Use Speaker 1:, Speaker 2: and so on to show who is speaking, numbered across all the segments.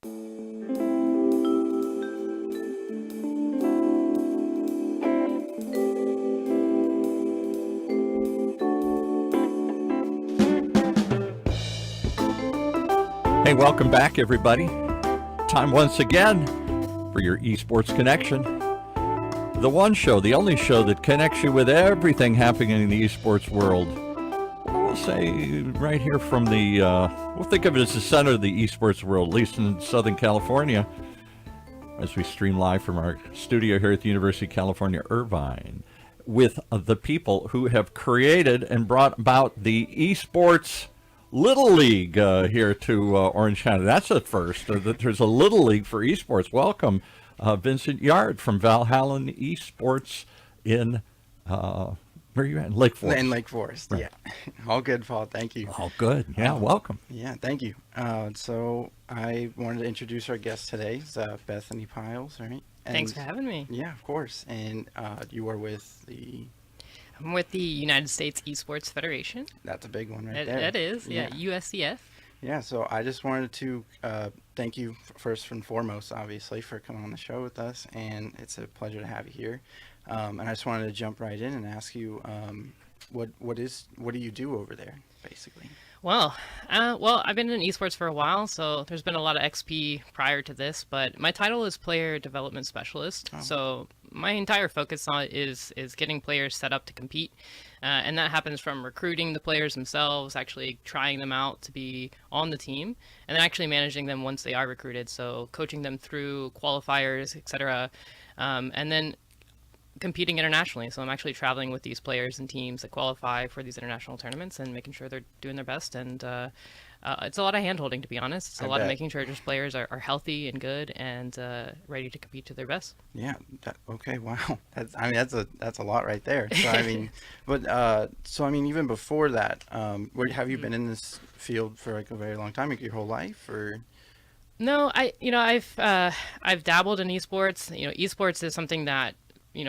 Speaker 1: Hey, welcome back, everybody. Time once again for your Esports Connection. The one show, the only show that connects you with everything happening in the esports world. We'll say right here from the, we'll think of it as the center of the esports world, at least in Southern California, as we stream live from our studio here at the University of California, Irvine, with the people who have created and brought about the esports Little League here to Orange County. That's a first. There's a Little League for esports. Welcome, Vincent Yard from Valhalla Esports in, where are you at? Lake Forest.
Speaker 2: In Lake Forest, right. Yeah. All good, Paul. Thank you.
Speaker 1: All good. Yeah, welcome.
Speaker 2: Yeah, thank you. So I wanted to introduce our guest today. It's Bethany Pyles, right? And,
Speaker 3: thanks for having me.
Speaker 2: Yeah, of course. And you are with the...
Speaker 3: I'm with the United States Esports Federation.
Speaker 2: That's a big one right there.
Speaker 3: That is, yeah, USCF.
Speaker 2: Yeah, so I just wanted to thank you first and foremost, obviously, for coming on the show with us, and it's a pleasure to have you here. And I just wanted to jump right in and ask you, what do you do over there, basically?
Speaker 3: Well, I've been in esports for a while, so there's been a lot of XP prior to this, but my title is Player Development Specialist. Oh. So my entire focus on is getting players set up to compete, and that happens from recruiting the players themselves, actually trying them out to be on the team, and then actually managing them once they are recruited, so coaching them through qualifiers, etc., and then competing internationally. So I'm actually traveling with these players and teams that qualify for these international tournaments and making sure they're doing their best. And it's a lot of hand-holding, to be honest. It's a lot of making sure just players are healthy and good and ready to compete to their best.
Speaker 2: Yeah. Okay. Wow. That's a lot right there. So I mean, but so I mean, even before that, have you been in this field for like a very long time, like your whole life, or?
Speaker 3: No, I've dabbled in esports. Esports is something that,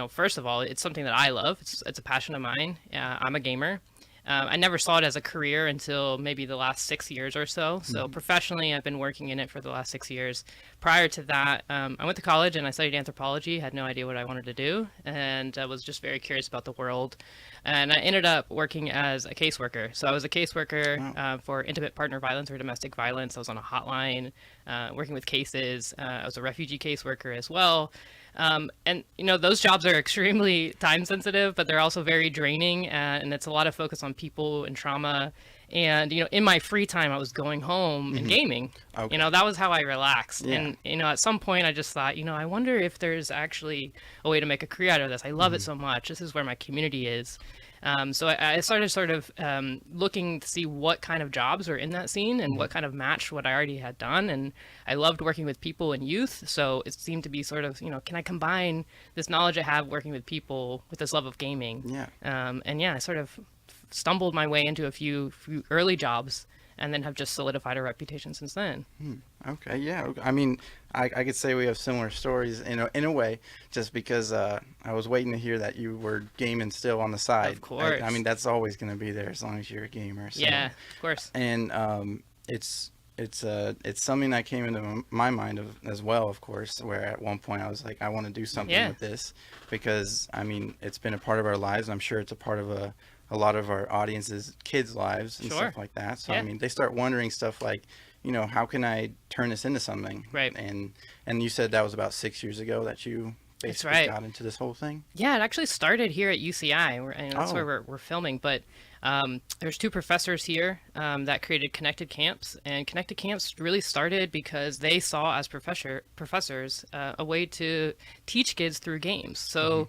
Speaker 3: first of all, it's something that I love. It's a passion of mine. I'm a gamer. I never saw it as a career until maybe the last 6 years or so. So professionally, I've been working in it for the last 6 years. Prior to that, I went to college and I studied anthropology, had no idea what I wanted to do, and I was just very curious about the world. And I ended up working as a caseworker. So I was a caseworker for intimate partner violence or domestic violence. I was on a hotline working with cases. I was a refugee caseworker as well. And those jobs are extremely time sensitive, but they're also very draining, and it's a lot of focus on people and trauma. And in my free time, I was going home and gaming. Okay. That was how I relaxed. Yeah. And at some point I just thought, I wonder if there's actually a way to make a career out of this. I love it so much. This is where my community is. So I started sort of looking to see what kind of jobs were in that scene and what kind of matched what I already had done. And I loved working with people and youth. So it seemed to be sort of, can I combine this knowledge I have working with people with this love of gaming? Yeah. I sort of stumbled my way into a few early jobs and then have just solidified a reputation since then.
Speaker 2: Okay, yeah. I mean, I could say we have similar stories in a way, just because I was waiting to hear that you were gaming still on the side.
Speaker 3: Of course.
Speaker 2: I mean, that's always going to be there as long as you're a gamer. So.
Speaker 3: Yeah, of course.
Speaker 2: And it's something that came into my mind as well, of course, where at one point I was like, I want to do something with this, because I mean, it's been a part of our lives. I'm sure it's a part of a lot of our audience's kids' lives and stuff like that. So I mean, they start wondering stuff like, how can I turn this into something? Right. And you said that was about 6 years ago that you basically got into this whole thing?
Speaker 3: Yeah, it actually started here at UCI. That's where we're filming. But there's two professors here that created Connected Camps. And Connected Camps really started because they saw as professors a way to teach kids through games. So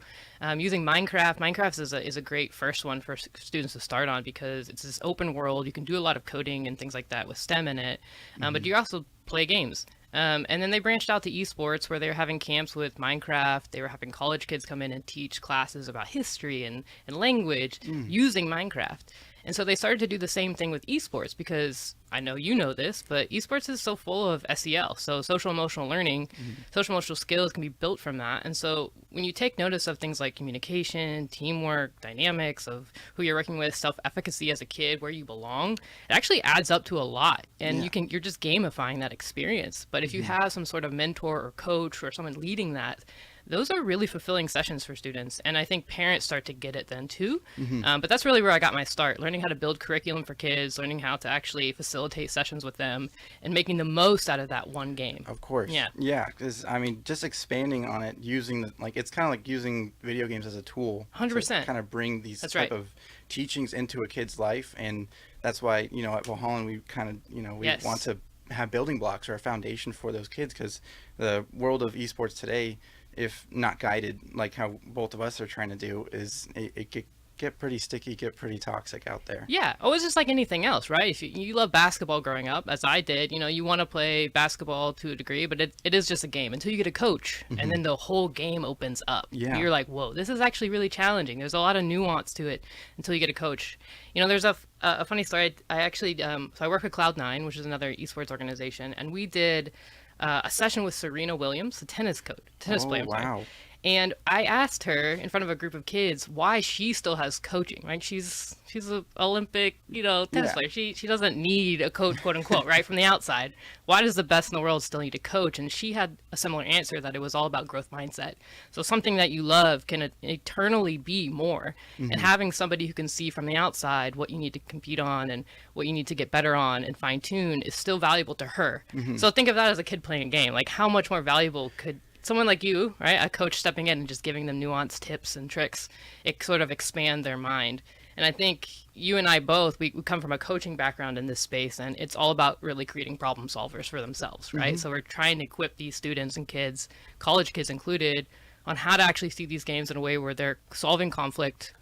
Speaker 3: using Minecraft is a great first one for students to start on, because it's this open world. You can do a lot of coding and things like that with STEM in it. But you also play games. And then they branched out to esports, where they were having camps with Minecraft. They were having college kids come in and teach classes about history and language using Minecraft. And so they started to do the same thing with esports, because I know you know this, but esports is so full of SEL, so social emotional learning. Social emotional skills can be built from that. And so when you take notice of things like communication, teamwork, dynamics of who you're working with, self-efficacy as a kid, where you belong, it actually adds up to a lot. And you're just gamifying that experience. But if you have some sort of mentor or coach or someone leading that, those are really fulfilling sessions for students. And I think parents start to get it then too. But that's really where I got my start, learning how to build curriculum for kids, learning how to actually facilitate sessions with them, and making the most out of that one game.
Speaker 2: Of course. Yeah, because I mean, just expanding on it, using it's kind of like using video games as a tool.
Speaker 3: 100%.
Speaker 2: To kind of bring these
Speaker 3: That's
Speaker 2: type
Speaker 3: right.
Speaker 2: of teachings into a kid's life. And that's why, at Valhalla, we kind of, we want to have building blocks or a foundation for those kids, because the world of esports today, if not guided like how both of us are trying to do, is it could get pretty sticky, get pretty toxic out there.
Speaker 3: Yeah. Oh, it's just like anything else, right? If you love basketball growing up, as I did, you want to play basketball to a degree, but it is just a game until you get a coach, and then the whole game opens up.
Speaker 2: Yeah.
Speaker 3: You're like, whoa, this is actually really challenging. There's a lot of nuance to it until you get a coach. There's a funny story. I actually, so I work with Cloud9, which is another esports organization, and we did a session with Serena Williams, the tennis player. I'm sorry.
Speaker 2: Wow.
Speaker 3: And I asked her in front of a group of kids why she still has coaching, right? She's an Olympic, tennis player. She doesn't need a coach, quote unquote, right, from the outside. Why does the best in the world still need a coach? And she had a similar answer, that it was all about growth mindset. So something that you love can eternally be more. And having somebody who can see from the outside what you need to compete on and what you need to get better on and fine tune is still valuable to her. So think of that as a kid playing a game. Like, how much more valuable could someone like you, right, a coach stepping in and just giving them nuanced tips and tricks, it sort of expand their mind. And I think you and I both, we come from a coaching background in this space, and it's all about really creating problem solvers for themselves, right? So we're trying to equip these students and kids, college kids included, on how to actually see these games in a way where they're solving conflict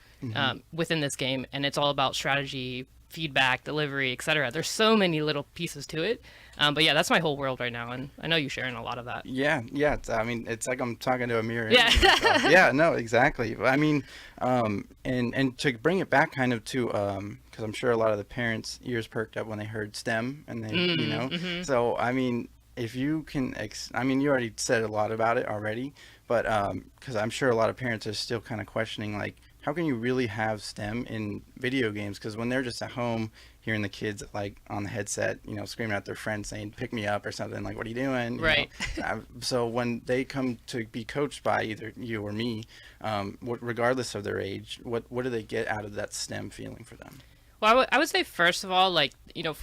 Speaker 3: within this game, and it's all about strategy, feedback, delivery, etc. There's so many little pieces to it. But yeah, that's my whole world right now, and I know you're sharing a lot of that.
Speaker 2: Yeah. It's like I'm talking to a mirror.
Speaker 3: Yeah.
Speaker 2: Yeah, no, exactly. I mean, and to bring it back kind of to, because I'm sure a lot of the parents' ears perked up when they heard STEM, and they, so I mean, if you can, you already said a lot about it already, but because I'm sure a lot of parents are still kind of questioning, like, how can you really have STEM in video games? Because when they're just at home hearing the kids like on the headset, screaming at their friends saying, pick me up or something, like, what are you doing?
Speaker 3: Right.
Speaker 2: So when they come to be coached by either you or me, regardless of their age, what do they get out of that STEM feeling for them?
Speaker 3: Well, I would say, first of all, like,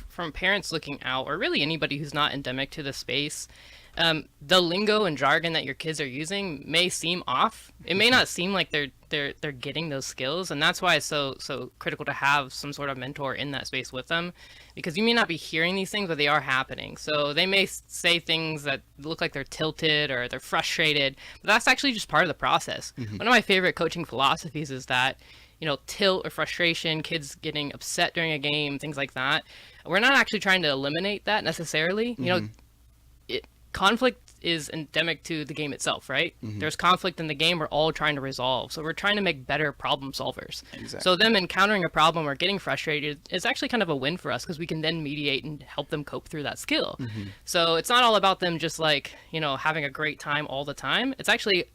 Speaker 3: from parents looking out, or really anybody who's not endemic to the space, the lingo and jargon that your kids are using may seem off. It may not seem like they're getting those skills, and that's why it's so critical to have some sort of mentor in that space with them, because you may not be hearing these things, but they are happening. So they may say things that look like they're tilted or they're frustrated, but that's actually just part of the process. One of my favorite coaching philosophies is that, tilt or frustration, kids getting upset during a game, things like that, we're not actually trying to eliminate that necessarily. Conflict is endemic to the game itself, right? There's conflict in the game we're all trying to resolve. So we're trying to make better problem solvers. Exactly. So them encountering a problem or getting frustrated is actually kind of a win for us, because we can then mediate and help them cope through that skill. So it's not all about them just like, having a great time all the time. It's actually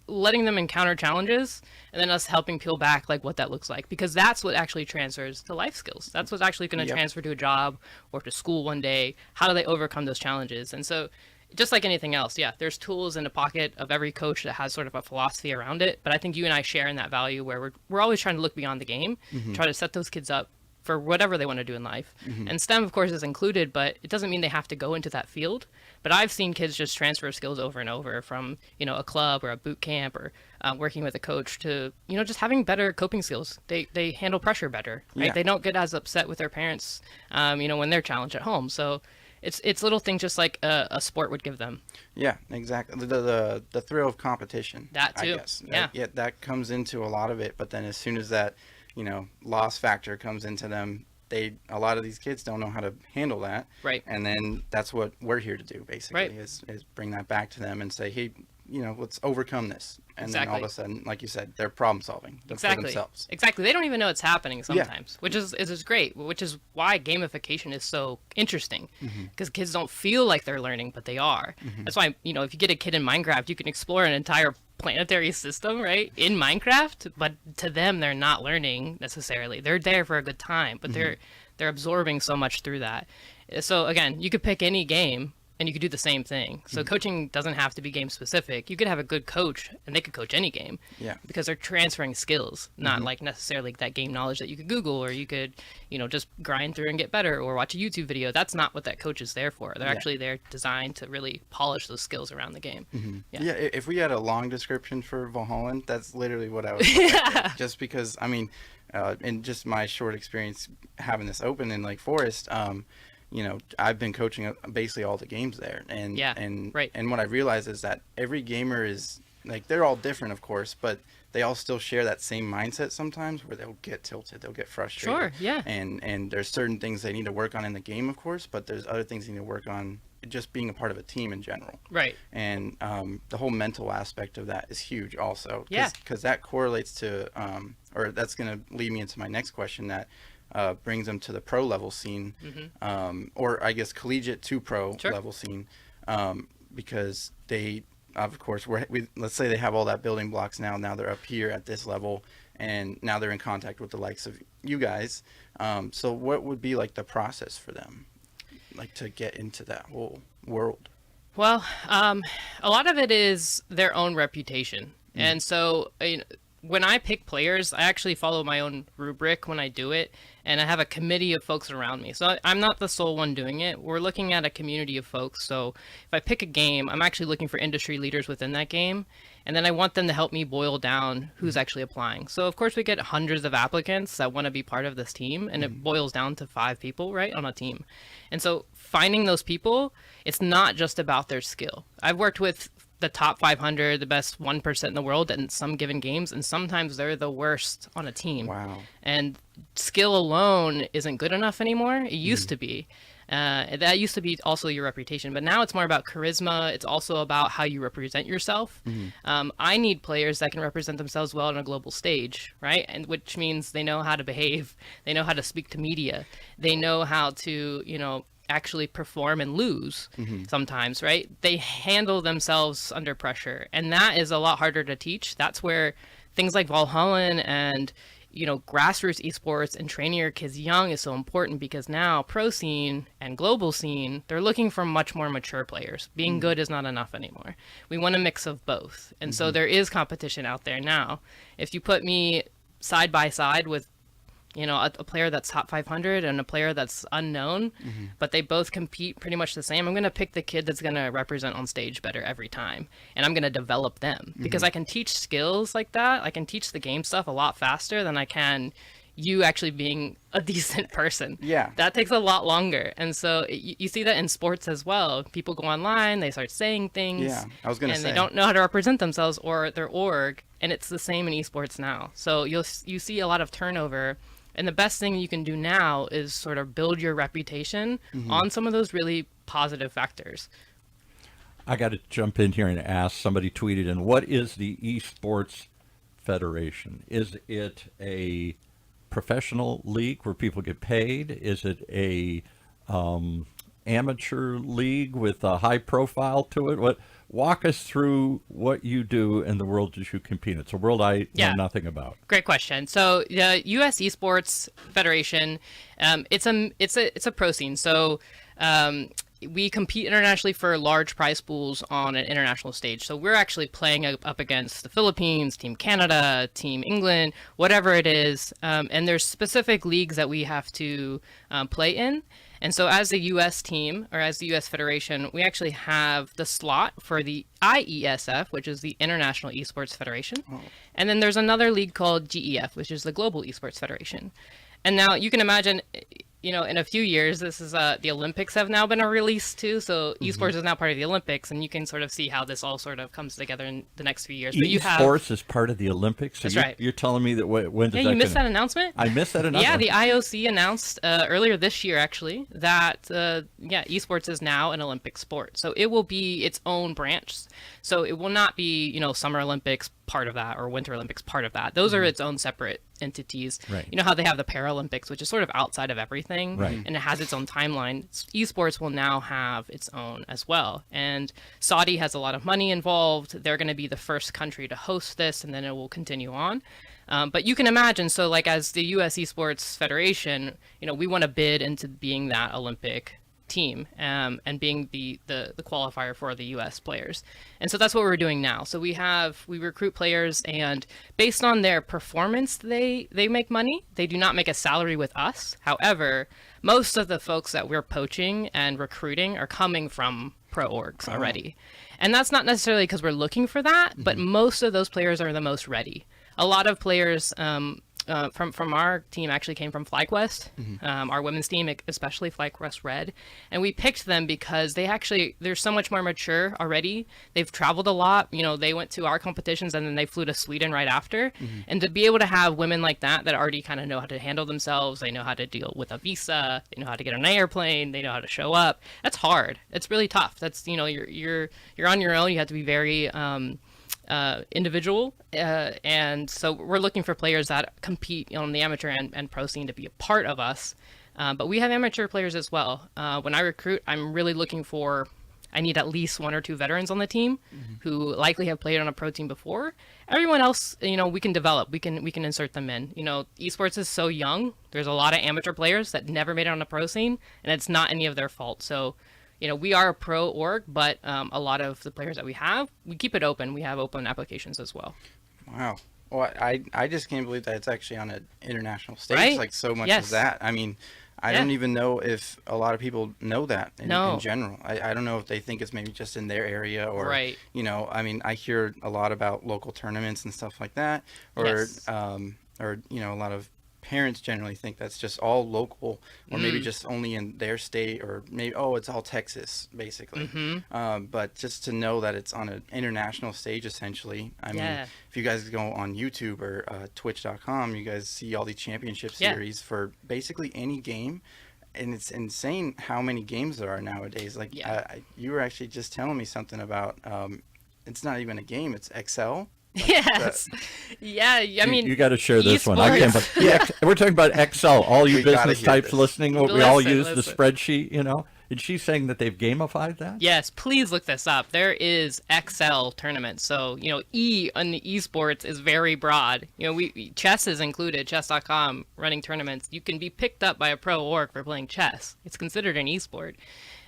Speaker 3: letting them encounter challenges and then us helping peel back like what that looks like, because that's what actually transfers to life skills. That's what's actually going to transfer to a job or to school one day. How do they overcome those challenges? And so just like anything else, there's tools in the pocket of every coach that has sort of a philosophy around it. But I think you and I share in that value where we're always trying to look beyond the game, try to set those kids up for whatever they want to do in life. And STEM, of course, is included, but it doesn't mean they have to go into that field. But I've seen kids just transfer skills over and over from, a club or a boot camp or working with a coach to, just having better coping skills. They handle pressure better, right?
Speaker 2: Yeah.
Speaker 3: They don't get as upset with their parents, when they're challenged at home. So it's little things just like a sport would give them.
Speaker 2: Yeah, exactly. The thrill of competition.
Speaker 3: That too.
Speaker 2: I guess.
Speaker 3: Yeah.
Speaker 2: That comes into a lot of it. But then as soon as that, loss factor comes into them, a lot of these kids don't know how to handle that.
Speaker 3: Right.
Speaker 2: And then that's what we're here to do, basically,
Speaker 3: Right.
Speaker 2: is bring that back to them and say, hey, let's overcome this. and then all of a sudden, like you said, they're problem solving for themselves.
Speaker 3: Exactly. They don't even know it's happening sometimes, which is great, which is why gamification is so interesting, because kids don't feel like they're learning, but they are. That's why, you know, if you get a kid in Minecraft, you can explore an entire planetary system, right, in Minecraft, but to them, they're not learning necessarily. They're there for a good time, but they're absorbing so much through that. So again, you could pick any game and you could do the same thing. So coaching doesn't have to be game specific. You could have a good coach and they could coach any game.
Speaker 2: Yeah.
Speaker 3: Because they're transferring skills, not like necessarily that game knowledge that you could Google, or you could, you know, just grind through and get better, or watch a YouTube video. That's not what that coach is there for. They're actually there designed to really polish those skills around the game.
Speaker 2: Yeah. If we had a long description for Valhalla, that's literally what I would just because, I mean, in just my short experience having this open in Lake Forest, you know, I've been coaching basically all the games there, and and what I realized is that every gamer is like, they're all different, of course, but they all still share that same mindset sometimes, where they'll get tilted, they'll get frustrated.
Speaker 3: Sure, yeah.
Speaker 2: And there's certain things they need to work on in the game, of course, but there's other things they need to work on just being a part of a team in general.
Speaker 3: Right.
Speaker 2: And the whole mental aspect of that is huge also.
Speaker 3: Yeah.
Speaker 2: Because that correlates to, or that's going to lead me into my next question, that brings them to the pro level scene, or I guess collegiate to pro level scene, because they, of course, let's say they have all that building blocks now they're up here at this level, and now they're in contact with the likes of you guys. So what would be like the process for them, like to get into that whole world?
Speaker 3: Well, a lot of it is their own reputation. And so, you know, when I pick players, I actually follow my own rubric when I do it, and I have a committee of folks around me. So I'm not the sole one doing it. We're looking at a community of folks. So if I pick a game, I'm actually looking for industry leaders within that game, and then I want them to help me boil down who's actually applying. So of course we get hundreds of applicants that want to be part of this team, and it boils down to 5 people, right, on a team. And so finding those people, it's not just about their skill. I've worked with the top 500, the best 1% in the world in some given games, and sometimes they're the worst on a team.
Speaker 2: Wow.
Speaker 3: And skill alone isn't good enough anymore. It used to be. That used to be also your reputation, but now it's more about charisma. It's also about how you represent yourself. I need players that can represent themselves well on a global stage, right? And which means they know how to behave. They know how to speak to media. They know how to, you know, actually perform and lose sometimes, right? They handle themselves under pressure, and that is a lot harder to teach. That's where things like Valhalla and, you know, grassroots esports and training your kids young is so important, because now pro scene and global scene, they're looking for much more mature players. Being good is not enough anymore. We want a mix of both. And so there is competition out there now. If you put me side by side with, you know, a player that's top 500 and a player that's unknown, but they both compete pretty much the same, I'm going to pick the kid that's going to represent on stage better every time. And I'm going to develop them, because I can teach skills like that. I can teach the game stuff a lot faster than I can you actually being a decent person.
Speaker 2: Yeah.
Speaker 3: That takes a lot longer. And so you see that in sports as well. People go online, they start saying things.
Speaker 2: Yeah, I was going to say.
Speaker 3: And they don't know how to represent themselves or their org. And it's the same in esports now. So you see a lot of turnover. And the best thing you can do now is sort of build your reputation on some of those really positive factors.
Speaker 1: I got to jump in here and ask, somebody tweeted in, what is the Esports Federation? Is it a professional league where people get paid? Is it a amateur league with a high profile to it? Walk us through what you do in the world that you compete in. It's a world I know nothing about.
Speaker 3: Great question. So the U.S. Esports Federation, it's a pro scene. So we compete internationally for large prize pools on an international stage. So we're actually playing up against the Philippines, Team Canada, Team England, whatever it is. And there's specific leagues that we have to play in. And so as the U.S. team, or as the U.S. Federation, we actually have the slot for the IESF, which is the International Esports Federation. Oh. And then there's another league called GEF, which is the Global Esports Federation. And now you can imagine, you know, in a few years, this is the Olympics have now been released too. So esports is now part of the Olympics, and you can sort of see how this all sort of comes together in the next few years. But
Speaker 1: Esports is part of the Olympics? So
Speaker 3: that's right.
Speaker 1: You're telling me that when does
Speaker 3: that you missed that announcement?
Speaker 1: I missed that announcement.
Speaker 3: Yeah, the IOC announced earlier this year, actually, that esports is now an Olympic sport. So it will be its own branch. So it will not be, you know, Summer Olympics, part of that, or Winter Olympics part of that. Those are its own separate entities.
Speaker 1: Right.
Speaker 3: You know how they have the Paralympics, which is sort of outside of everything,
Speaker 1: right.
Speaker 3: and it has its own timeline. Esports will now have its own as well. And Saudi has a lot of money involved. They're going to be the first country to host this, and then it will continue on. But you can imagine, so like as the U.S. Esports Federation, you know, we want to bid into being that Olympic team, and being the qualifier for the U.S. players. And so that's what we're doing now. So we recruit players, and based on their performance, they make money. They do not make a salary with us. However, most of the folks that we're poaching and recruiting are coming from pro orgs already. And that's not necessarily because we're looking for that, but most of those players are the most ready. A lot of players from our team actually came from FlyQuest, our women's team, especially FlyQuest Red. And we picked them because they're so much more mature already. They've traveled a lot. You know, they went to our competitions and then they flew to Sweden right after. And to be able to have women like that already kind of know how to handle themselves, they know how to deal with a visa, they know how to get on an airplane, they know how to show up. That's hard. It's really tough. That's, you know, you're on your own. You have to be very individual, and so we're looking for players that compete on the amateur and pro scene to be a part of us, but we have amateur players as well. When I recruit, I'm really looking for, I need at least 1 or 2 veterans on the team who likely have played on a pro team before. Everyone else, you know, we can develop, we can insert them in. You know, esports is so young. There's a lot of amateur players that never made it on a pro scene, and it's not any of their fault. So, you know, we are a pro org, but a lot of the players that we keep it open. We have open applications as well.
Speaker 2: Wow. Well, I just can't believe that it's actually on an international stage,
Speaker 3: right?
Speaker 2: like so much
Speaker 3: Yes.
Speaker 2: as that. I mean, I don't even know if a lot of people know that in general. I don't know if they think it's maybe just in their area or,
Speaker 3: right.
Speaker 2: You know, I mean, I hear a lot about local tournaments and stuff like that, or,
Speaker 3: Yes.
Speaker 2: or, you know, a lot of parents generally think that's just all local, or maybe just only in their state, or maybe, oh, it's all Texas, basically. But just to know that it's on an international stage, essentially. I mean, if you guys go on YouTube or Twitch.com, you guys see all these championship series for basically any game. And it's insane how many games there are nowadays. Like, you were actually just telling me something about, it's not even a game, it's Excel. Like
Speaker 3: yes. I mean,
Speaker 1: you got to share this one.
Speaker 3: esports.
Speaker 1: I can't. We're talking about Excel. All you
Speaker 2: We gotta
Speaker 1: business
Speaker 2: hear
Speaker 1: types
Speaker 2: this.
Speaker 1: listening, we all use
Speaker 3: Listen.
Speaker 1: the spreadsheet. You know, is she saying that they've gamified that?
Speaker 3: Yes, please look this up. There is XL tournaments. So, you know, E on the esports is very broad. You know, chess is included, chess.com running tournaments. You can be picked up by a pro org for playing chess. It's considered an esport.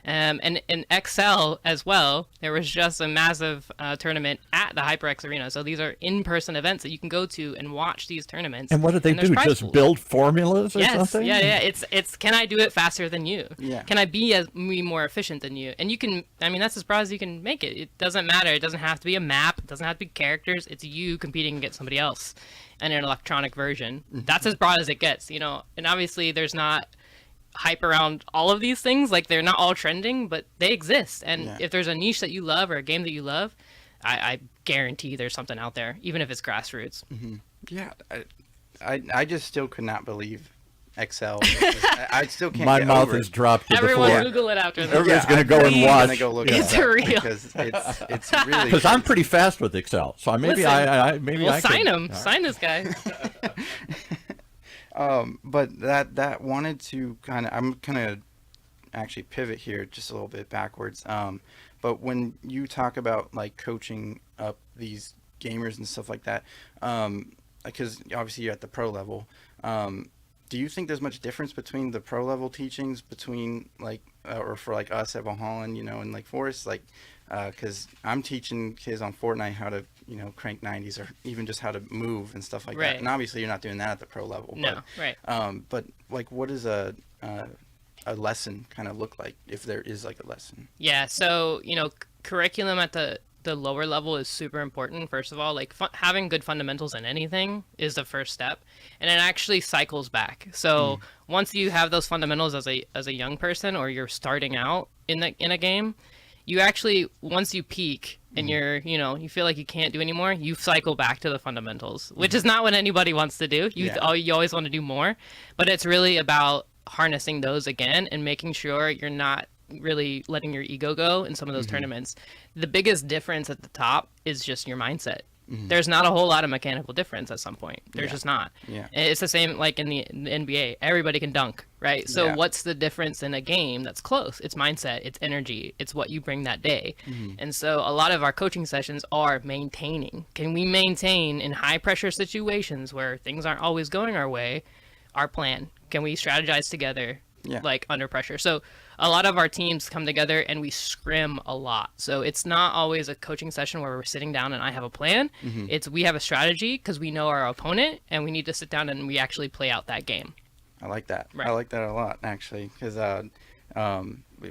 Speaker 3: And in XL as well, there was just a massive tournament at the HyperX Arena. So these are in-person events that you can go to and watch these tournaments.
Speaker 1: And what did they do? Just build formulas or something?
Speaker 3: Yeah. It's can I do it faster than you?
Speaker 2: Yeah.
Speaker 3: Can I be more efficient than you? And you can, I mean, that's as broad as you can make it. It doesn't matter. It doesn't have to be a map. It doesn't have to be characters. It's you competing against somebody else in an electronic version. That's as broad as it gets, you know. And obviously there's not hype around all of these things, like they're not all trending, but they exist. And if there's a niche that you love or a game that you love, I guarantee there's something out there, even if it's grassroots.
Speaker 2: Yeah, I just still could not believe Excel. I still can't.
Speaker 1: My
Speaker 2: get
Speaker 1: mouth
Speaker 2: over
Speaker 1: has
Speaker 2: it.
Speaker 1: dropped to the
Speaker 3: Everyone
Speaker 1: floor.
Speaker 3: Google it after this.
Speaker 1: Everybody's going to go and
Speaker 3: please.
Speaker 1: watch.
Speaker 2: I'm gonna go look
Speaker 3: It's
Speaker 2: at that
Speaker 3: real.
Speaker 2: because it's really.
Speaker 1: Because I'm pretty fast with Excel, so maybe
Speaker 3: Listen,
Speaker 1: I
Speaker 3: Well, sign
Speaker 1: can,
Speaker 3: him. Sign this guy.
Speaker 2: But that wanted to kind of, I'm gonna actually pivot here just a little bit backwards. But when you talk about like coaching up these gamers and stuff like that, because obviously you're at the pro level, do you think there's much difference between the pro level teachings between like, or for like us at Valhalla, you know, and like Forest, like, because I'm teaching kids on Fortnite how to, you know, crank 90s or even just how to move and stuff like that. And obviously you're not doing that at the pro level.
Speaker 3: No, right.
Speaker 2: But like, what does a lesson kind of look like, if there is like a lesson?
Speaker 3: Yeah, so, you know, curriculum at the lower level is super important. First of all, like having good fundamentals in anything is the first step, and it actually cycles back. So once you have those fundamentals as a young person, or you're starting out in a game, you actually, once you peak and you're, you know, you feel like you can't do anymore, you cycle back to the fundamentals, which is not what anybody wants to do. You always want to do more, but it's really about harnessing those again and making sure you're not really letting your ego go in some of those tournaments. The biggest difference at the top is just your mindset. There's not a whole lot of mechanical difference at some point. There's just not.
Speaker 2: Yeah.
Speaker 3: It's the same like in the NBA. Everybody can dunk, right? So what's the difference in a game that's close? It's mindset, it's energy, it's what you bring that day. And so a lot of our coaching sessions are maintaining. Can we maintain in high pressure situations where things aren't always going our way, our plan? Can we strategize together? Like under pressure. So a lot of our teams come together and we scrim a lot. So it's not always a coaching session where we're sitting down and I have a plan. It's we have a strategy because we know our opponent and we need to sit down and we actually play out that game.
Speaker 2: I like that.
Speaker 3: Right.
Speaker 2: I like that a lot, actually, because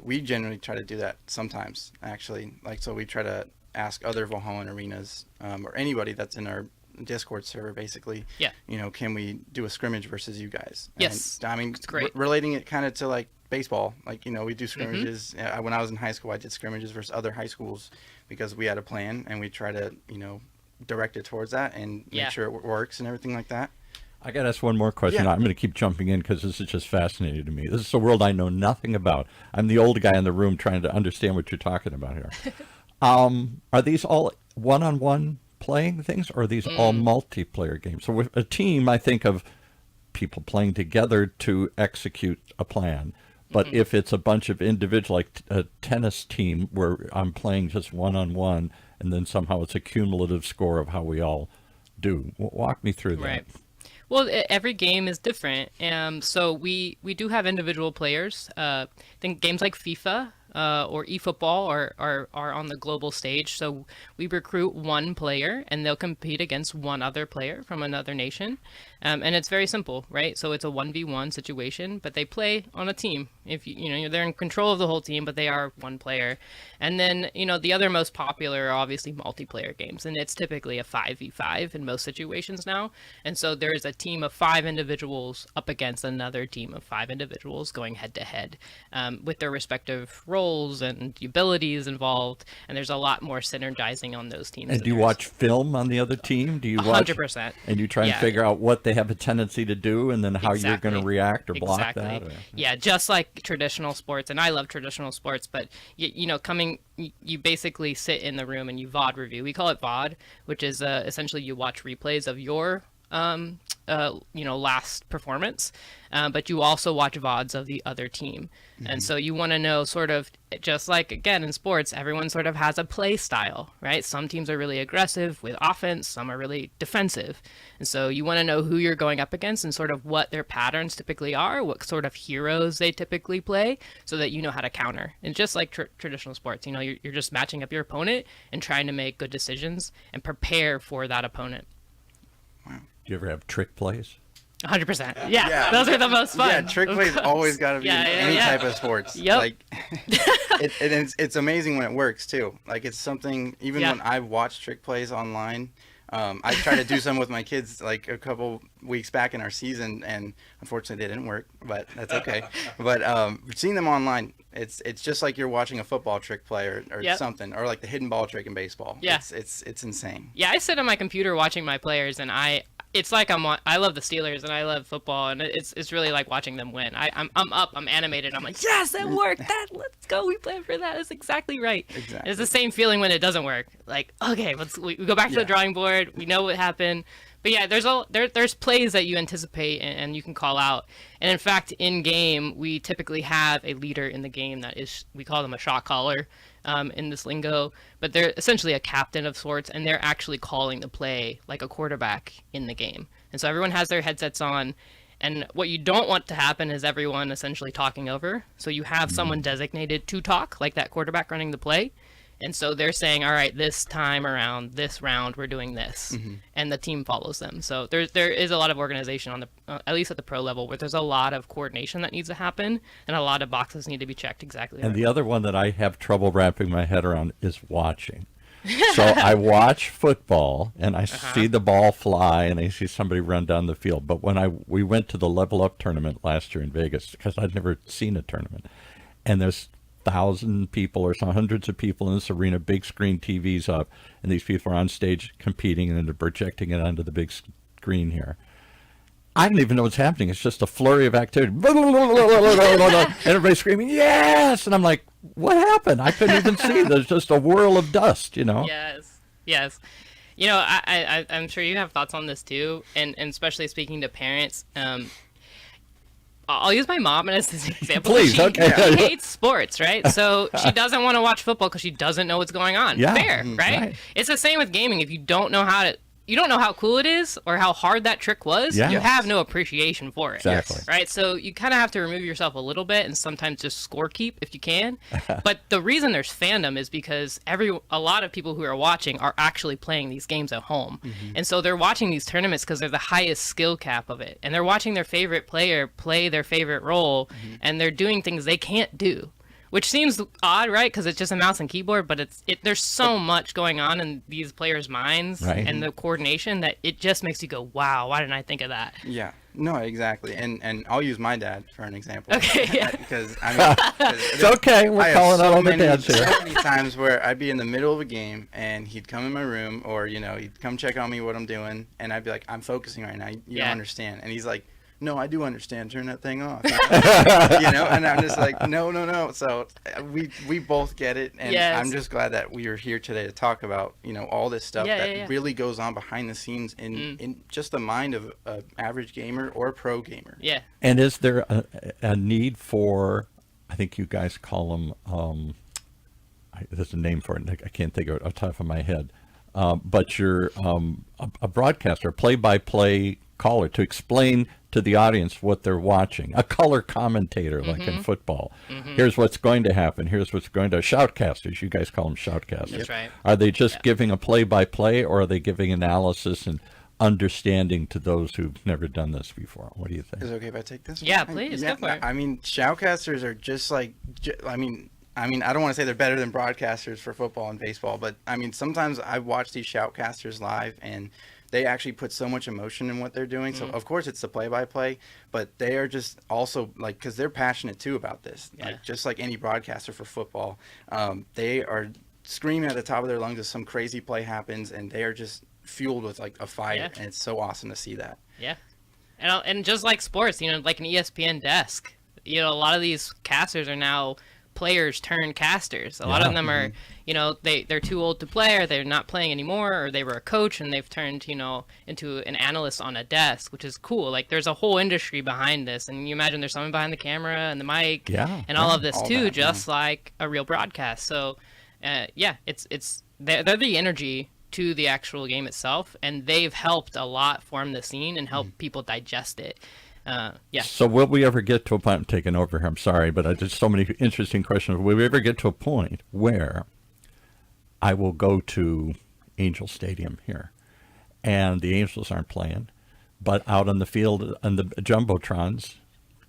Speaker 2: we generally try to do that sometimes, actually. Like, so we try to ask other Valhalla arenas or anybody that's in our Discord server, basically.
Speaker 3: Yeah.
Speaker 2: You know, can we do a scrimmage versus you guys?
Speaker 3: Yes.
Speaker 2: And, I mean,
Speaker 3: it's great.
Speaker 2: Relating it kind of to like baseball, like, you know, we do scrimmages. When I was in high school, I did scrimmages versus other high schools because we had a plan and we try to, you know, direct it towards that and make sure it works and everything like that.
Speaker 1: I got to ask one more question. I'm going to keep jumping in because this is just fascinating to me. This is a world I know nothing about. I'm the old guy in the room trying to understand what you're talking about here. Are these all one-on-one playing things, or are these all multiplayer games? So with a team, I think of people playing together to execute a plan. But if it's a bunch of individual, like a tennis team where I'm playing just one-on-one, and then somehow it's a cumulative score of how we all do. Walk me through that.
Speaker 3: Right. Well, every game is different. So we do have individual players. I think games like FIFA or eFootball are on the global stage. So we recruit one player and they'll compete against one other player from another nation. And it's very simple, right? So it's a 1v1 situation, but they play on a team. If you know, they're in control of the whole team, but they are one player. And then, you know, the other most popular are obviously multiplayer games, and it's typically a 5v5 in most situations now. And so there is a team of 5 individuals up against another team of 5 individuals going head to head with their respective roles and abilities involved. And there's a lot more synergizing on those teams.
Speaker 1: And do you watch film on the other team? Do you watch
Speaker 3: 100%?
Speaker 1: And you try and figure out what they have a tendency to do, and then how you're going to react or block that? Or...
Speaker 3: Yeah, just like traditional sports, and I love traditional sports, but you know, you basically sit in the room and you VOD review. We call it VOD, which is essentially you watch replays of your last performance, but you also watch VODs of the other team. And so you want to know, sort of, just like, again, in sports, everyone sort of has a play style, right? Some teams are really aggressive with offense, some are really defensive. And so you want to know who you're going up against and sort of what their patterns typically are, what sort of heroes they typically play, so that you know how to counter. And just like traditional sports, you know, you're just matching up your opponent and trying to make good decisions and prepare for that opponent.
Speaker 1: Wow. Do you ever have trick plays?
Speaker 3: 100%. Yeah, those are the most fun.
Speaker 2: Yeah, trick plays always got to be in any type of sports.
Speaker 3: Yep.
Speaker 2: Like, it's amazing when it works too. Like, it's something, even when I've watched trick plays online, I tried to do some with my kids like a couple weeks back in our season, and unfortunately they didn't work, but that's okay. But seeing them online, it's just like you're watching a football trick play or something, or like the hidden ball trick in baseball.
Speaker 3: Yeah.
Speaker 2: It's insane.
Speaker 3: Yeah, I sit on my computer watching my players, and it's like I love the Steelers and I love football, and it's really like watching them win. I'm up, I'm animated, I'm like, yes, that worked, let's go, we planned for that, that's exactly right.
Speaker 2: Exactly.
Speaker 3: It's the same feeling when it doesn't work. Like, okay, we go back to the drawing board, we know what happened. But yeah, there's plays that you anticipate and you can call out. And in fact, in game, we typically have a leader in the game that is, we call them a shot caller in this lingo, but they're essentially a captain of sorts, and they're actually calling the play like a quarterback in the game. And so everyone has their headsets on, and what you don't want to happen is everyone essentially talking over. So you have someone designated to talk, like that quarterback running the play. And so they're saying, all right, this time around, this round, we're doing this. And the team follows them. So there is a lot of organization on the, at least at the pro level, where there's a lot of coordination that needs to happen and a lot of boxes need to be checked exactly.
Speaker 1: And the other one that I have trouble wrapping my head around is watching. So I watch football and I see the ball fly and I see somebody run down the field. But when we went to the Level Up tournament last year in Vegas, because I'd never seen a tournament, and there's 1,000 people or some hundreds of people in this arena, big screen TVs up, and these people are on stage competing and they're projecting it onto the big screen here. I don't even know what's happening. It's just a flurry of activity. And everybody's screaming, yes! And I'm like, what happened? I couldn't even see. There's just a whirl of dust, you know?
Speaker 3: Yes. I'm sure you have thoughts on this too, and especially speaking to parents. I'll use my mom as an example.
Speaker 1: Please,
Speaker 3: she
Speaker 1: okay.
Speaker 3: hates sports, right? So she doesn't want to watch football because she doesn't know what's going on.
Speaker 1: Yeah.
Speaker 3: Fair, right? It's the same with gaming. If you don't know how cool it is or how hard that trick was,
Speaker 1: Yeah.
Speaker 3: you have no appreciation for it.
Speaker 1: Exactly.
Speaker 3: Right? So you kind of have to remove yourself a little bit and sometimes just score keep if you can. But the reason there's fandom is because a lot of people who are watching are actually playing these games at home. And so they're watching these tournaments because they're the highest skill cap of it. And they're watching their favorite player play their favorite role, and they're doing things they can't do. Which seems odd, right? Because it's just a mouse and keyboard, but there's so much going on in these players' minds and the coordination that it just makes you go, wow, why didn't I think of that?
Speaker 2: Yeah, no, exactly. And I'll use my dad for an example.
Speaker 3: Okay, yeah.
Speaker 2: Because, I mean,
Speaker 1: It's okay. We're calling out all the dads here.
Speaker 2: So many times where I'd be in the middle of a game and he'd come in my room or, he'd come check on me what I'm doing. And I'd be like, I'm focusing right now. You don't understand. And he's like, no, I do understand. Turn that thing off. And I'm just like, no. So we both get it, and I'm just glad that we are here today to talk about all this stuff that really goes on behind the scenes in just the mind of an average gamer or a pro gamer.
Speaker 3: Yeah.
Speaker 1: And is there a need for, I think you guys call them, there's a name for it, I can't think of it off the top of my head, but you're a broadcaster, a play-by-play caller to explain to the audience what they're watching, a color commentator like in football. Here's what's going to happen. Here's what's going to shoutcasters. You guys call them shoutcasters.
Speaker 3: That's right.
Speaker 1: Are they just giving a play-by-play, or are they giving analysis and understanding to those who've never done this before? What do you think?
Speaker 2: Is it okay if I take this?
Speaker 3: Yeah, please, go for it.
Speaker 2: I mean, shoutcasters are just like, I mean, I don't want to say they're better than broadcasters for football and baseball, but I mean, sometimes I've watched these shoutcasters live and they actually put so much emotion in what they're doing. So of course it's the play-by-play, but they are just also like, because they're passionate too about this, like just like any broadcaster for football. They are screaming at the top of their lungs if some crazy play happens, and they are just fueled with like a fire, and it's so awesome to see that.
Speaker 3: Yeah, and just like sports, like an ESPN desk, a lot of these casters are now players turn casters. A lot of them are, they're too old to play, or they're not playing anymore, or they were a coach and they've turned, into an analyst on a desk, which is cool. Like there's a whole industry behind this, and you imagine there's someone behind the camera and the mic and all of this all too, just like a real broadcast. So, they're the energy to the actual game itself, and they've helped a lot form the scene and help people digest it. So
Speaker 1: will we ever get to a point, I'm taking over here, I'm sorry, but I just so many interesting questions. Will we ever get to a point where I will go to Angel Stadium here and the Angels aren't playing, but out on the field on the Jumbotrons,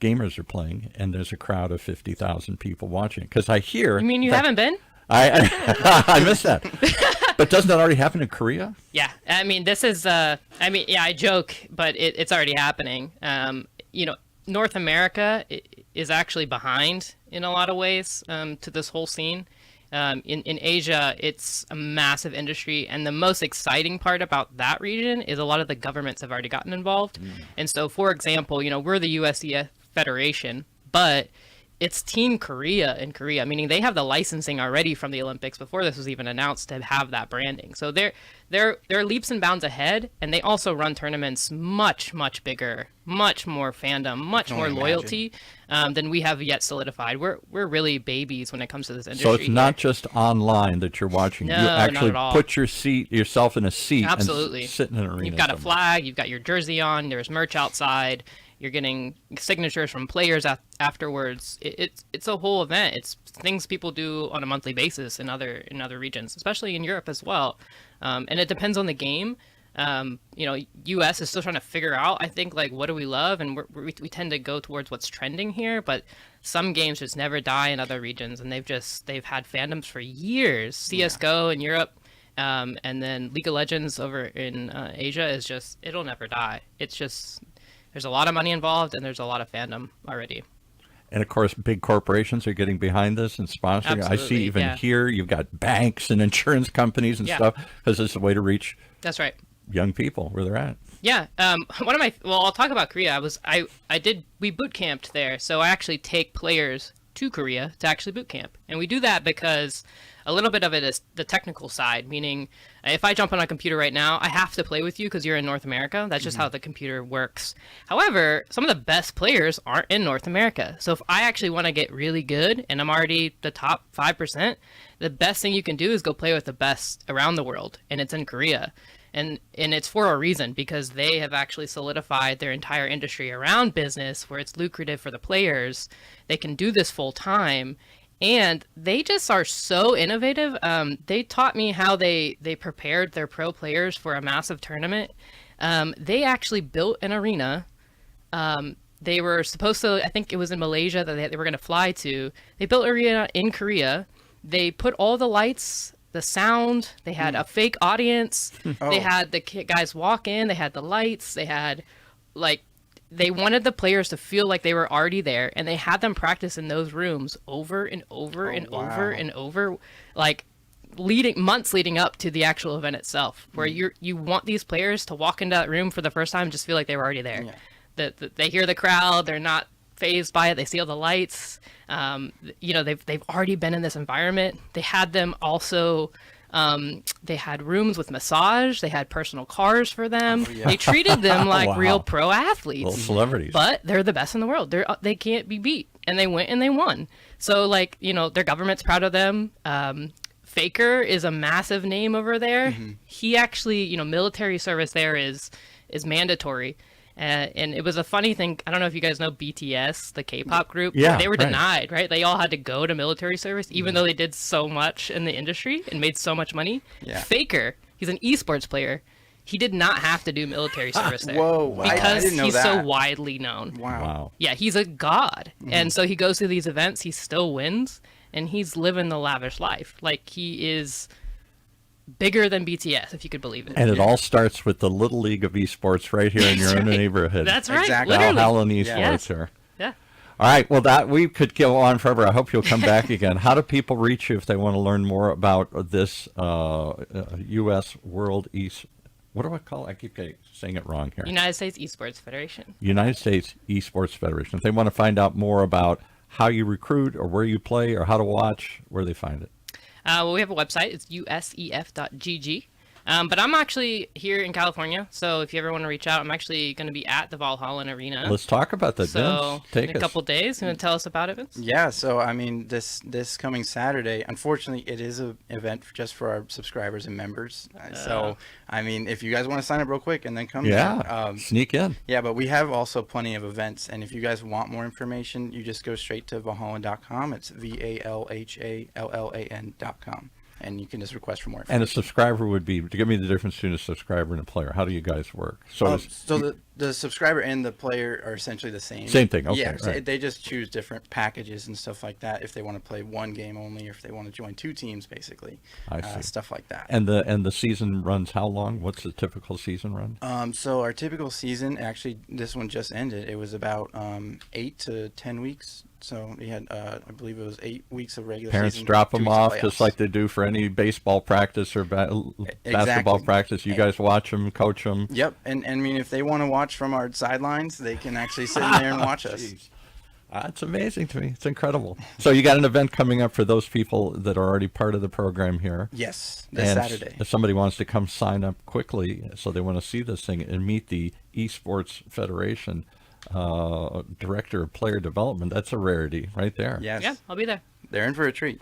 Speaker 1: gamers are playing, and there's a crowd of 50,000 people watching? Because I hear...
Speaker 3: You mean you haven't been?
Speaker 1: I missed that. But doesn't that already happen in Korea?
Speaker 3: Yeah, I mean, this is, I joke, but it's already happening. North America is actually behind in a lot of ways to this whole scene. In Asia, it's a massive industry, and the most exciting part about that region is a lot of the governments have already gotten involved. And so, for example, we're the USEF Federation, but it's Team Korea in Korea, meaning they have the licensing already from the Olympics before this was even announced to have that branding. So they're leaps and bounds ahead, and they also run tournaments much, much bigger, much more fandom, much more loyalty than we have yet solidified. We're really babies when it comes to this industry.
Speaker 1: So it's not just online that you're watching.
Speaker 3: No,
Speaker 1: you actually
Speaker 3: not at all.
Speaker 1: put yourself in a seat
Speaker 3: Absolutely.
Speaker 1: and sit in an arena.
Speaker 3: You've got a flag, you've got your jersey on, there's merch outside. You're getting signatures from players afterwards. It's a whole event. It's things people do on a monthly basis in other regions, especially in Europe as well. And it depends on the game. U.S. is still trying to figure out, I think, like, what do we love? And we tend to go towards what's trending here. But some games just never die in other regions, and they've had fandoms for years. CS:GO in Europe. And then League of Legends over in Asia is just, it'll never die. It's just... There's a lot of money involved, and there's a lot of fandom already.
Speaker 1: And, of course, big corporations are getting behind this and sponsoring.
Speaker 3: Absolutely,
Speaker 1: I see even here you've got banks and insurance companies and stuff, because it's a way to reach
Speaker 3: That's right.
Speaker 1: young people where they're at.
Speaker 3: Yeah. I'll talk about Korea. We boot camped there, so I actually take players to Korea to actually boot camp. And we do that because a little bit of it is the technical side, meaning if I jump on a computer right now, I have to play with you because you're in North America. That's just how the computer works. However, some of the best players aren't in North America. So if I actually want to get really good and I'm already the top 5%, the best thing you can do is go play with the best around the world, and it's in Korea. And it's for a reason, because they have actually solidified their entire industry around business where it's lucrative for the players. They can do this full time, and they just are so innovative. They taught me how they prepared their pro players for a massive tournament. They actually built an arena. They were supposed to, I think it was in Malaysia that they were going to fly to. They built an arena in Korea. They put all the lights, the sound, they had a fake audience, they had the guys walk in, they had the lights, they had, like, they wanted the players to feel like they were already there, and they had them practice in those rooms over and over over and over, like, months leading up to the actual event itself, where you want these players to walk into that room for the first time and just feel like they were already there. They hear the crowd, they're not phased by it, they see all the lights. They've already been in this environment. They had them also, they had rooms with massage, they had personal cars for them. They treated them like real pro athletes,
Speaker 1: little celebrities,
Speaker 3: but they're the best in the world. They can't be beat, and they went and they won. So, like, their government's proud of them. Faker is a massive name over there. He actually, military service there is mandatory. And it was a funny thing. I don't know if you guys know BTS, the K-pop group.
Speaker 1: Yeah,
Speaker 3: they were denied, right? They all had to go to military service, even though they did so much in the industry and made so much money. Faker, he's an esports player. He did not have to do military service there. Because he's so widely known.
Speaker 1: Wow.
Speaker 3: Yeah, he's a god. And so he goes to these events, he still wins, and he's living the lavish life. Like, he is bigger than BTS, if you could believe it.
Speaker 1: And it all starts with the Little League of Esports right here in your own neighborhood.
Speaker 3: That's right.
Speaker 2: Exactly.
Speaker 3: Literally.
Speaker 1: Valhalla Esports here.
Speaker 3: Yeah.
Speaker 1: All right. Well, we could go on forever. I hope you'll come back again. How do people reach you if they want to learn more about this U.S. World what do I call it? I keep saying it wrong here.
Speaker 3: United States Esports Federation.
Speaker 1: United States Esports Federation. If they want to find out more about how you recruit or where you play or how to watch, where do they find it?
Speaker 3: Well, we have a website. It's usef.gg. But I'm actually here in California, so if you ever want to reach out, I'm actually going to be at the Valhalla Arena.
Speaker 1: Let's talk about that,
Speaker 3: so
Speaker 1: Vince.
Speaker 3: In a couple days. You want to tell us about it, Vince?
Speaker 2: Yeah, so I mean, this coming Saturday, unfortunately, it is an event just for our subscribers and members. So, I mean, if you guys want to sign up real quick and then come,
Speaker 1: sneak in.
Speaker 2: Yeah, but we have also plenty of events, and if you guys want more information, you just go straight to Valhallan.com. It's VALHALLAN.com. And you can just request for more information.
Speaker 1: And a subscriber would be, to give me the difference between a subscriber and a player. How do you guys work?
Speaker 2: So the subscriber and the player are essentially the same.
Speaker 1: Same thing, okay.
Speaker 2: Yeah,
Speaker 1: right.
Speaker 2: They just choose different packages and stuff like that if they want to play one game only or if they want to join two teams, basically.
Speaker 1: I see.
Speaker 2: Stuff like that.
Speaker 1: And the season runs how long? What's the typical season run?
Speaker 2: So our typical season, actually, this one just ended. It was about 8 to 10 weeks. So we had, I believe it was 8 weeks of regular
Speaker 1: Parents
Speaker 2: season.
Speaker 1: drop them off
Speaker 2: playoffs.
Speaker 1: just like they do for any baseball practice or basketball practice. You guys watch them, coach them.
Speaker 2: Yep. And I mean, if they want to watch from our sidelines, they can actually sit in there and watch us.
Speaker 1: It's amazing to me. It's incredible. So you got an event coming up for those people that are already part of the program here.
Speaker 2: Yes, this Saturday.
Speaker 1: If somebody wants to come sign up quickly, so they want to see this thing and meet the Esports Federation director of player development, that's a rarity right there.
Speaker 2: Yes.
Speaker 3: Yeah, I'll be there.
Speaker 2: They're in for a treat.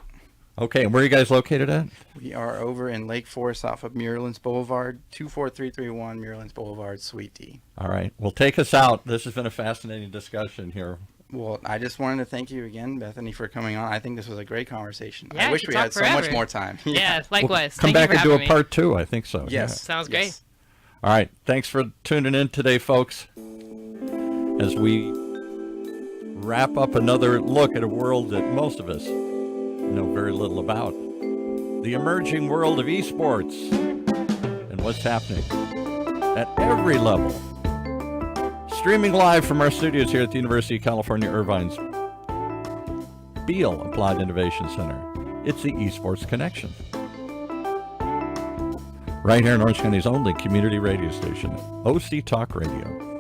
Speaker 1: Okay, and where are you guys located at?
Speaker 2: We are over in Lake Forest off of Muirlands Boulevard, 24331 Muirlands Boulevard, Suite D.
Speaker 1: All right. Well, take us out. This has been a fascinating discussion here.
Speaker 2: Well, I just wanted to thank you again, Bethany, for coming on. I think this was a great conversation.
Speaker 3: Yeah,
Speaker 2: I wish we had so much more time.
Speaker 3: Yeah, likewise.
Speaker 1: Come back and do a part 2, I think so.
Speaker 2: Yes.
Speaker 1: Yeah.
Speaker 3: Sounds great.
Speaker 2: Yes.
Speaker 1: All right. Thanks for tuning in today, folks, as we wrap up another look at a world that most of us know very little about. The emerging world of esports and what's happening at every level. Streaming live from our studios here at the University of California, Irvine's Beal Applied Innovation Center. It's the Esports Connection. Right here in Orange County's only community radio station, OC Talk Radio.